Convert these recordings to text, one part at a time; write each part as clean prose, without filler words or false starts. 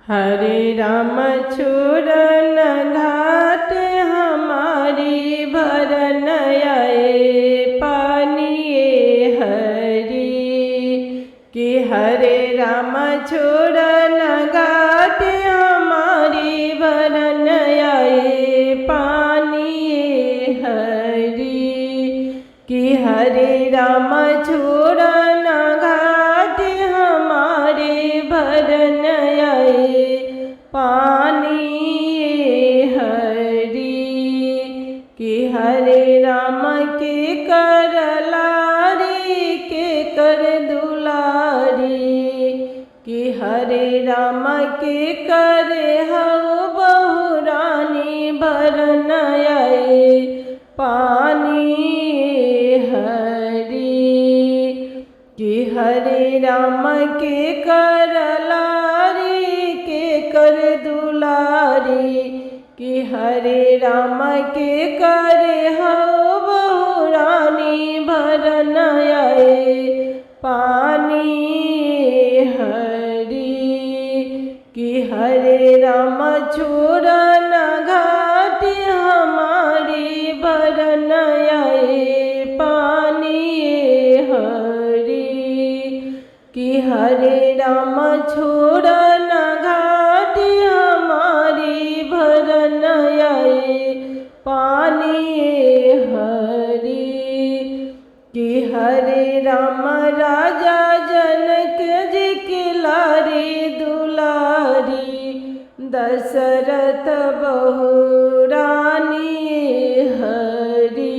हरे राम छोड़न घाट हमारी भरन आए पानिए हरि कि हरे राम छोड़न घाट हमारी भरन आए पानिए हरि कि हरे राम छोड़न घाट हमारे भरन आए पानी हरि कि हरे राम के कर लारी के कर दुलारी कि हरे राम के कर हऊ बहुरानी भरन आए पानी हरि कि हरे राम के कर लारी के कर दुलारी कि हरे राम के कर हऊ बहुरानी भरन आए पानी हरि कि हरे राम छोड़न घाट हमारी भरन आए पानी हरि कि हरे राम छोड़न घाट हमारी भरन आए पानी हरि कि हरे राम राजा जनक जी की लारी दुलारी दशरथ बहुरानी हरि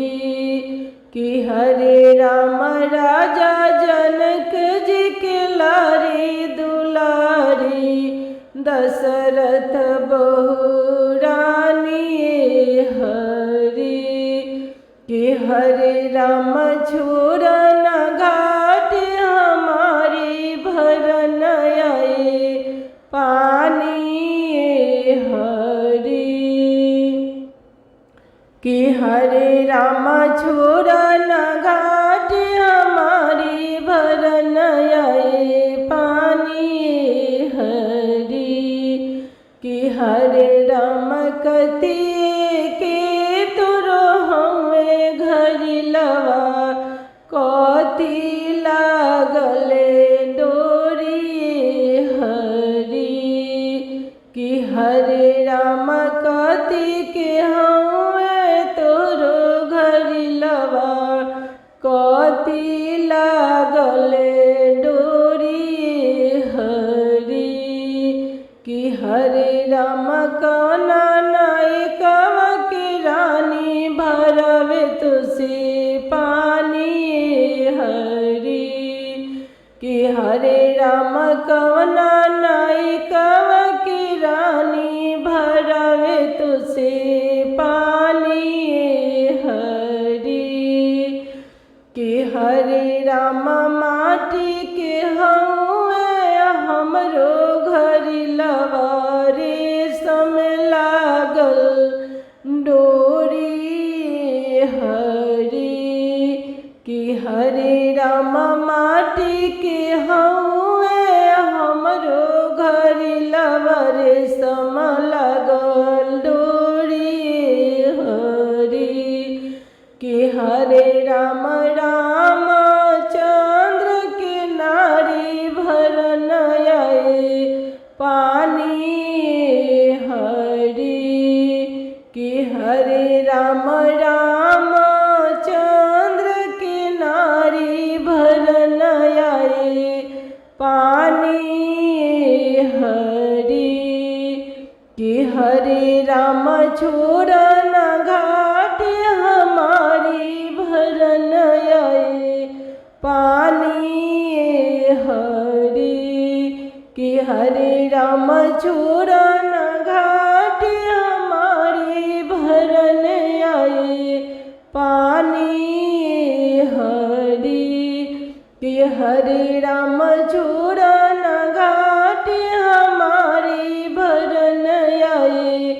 कि हरे राम राजा जनक जी की लारी दुलारी दशरथ बहुरानी हरि कि हरे राम छोड़न घाट हमारी भरन आए पानी हरि कि हरे राम छोड़न घाट हमारी भरन आए पानी हरि कि हरे राम कति के तुरो हमें घरी लवा कति लागले डोरी हरि कि हरे राम कति के हमें तोरो घरी लवा कति लागले डोरी हरि कि हरे राम कौना नायिकव की रानी भरवे तुसी पानी हरि कि हरे राम कौना नायिकव की रानी भरवे तुसी पानी हरि कि हरे राम माटी के हउए हमरो घरी लवारे सम लागल डोरी हरि कि हरे राम माटी के हउए हमरो घरी लवारे सम लागल डोरी हरि कि हरे राम चंद्र के नारी भरन आए पानी हरि कि हरे राम चंद्र के नारी भरन आए पानी हरि कि हरे राम छोड़न घाट हमारी भरन आए पानी हरि कि हरे राम छोड़न घाट हमारी भरन आए पानी हरि कि हरे राम छोड़न घाट हमारी भरन आए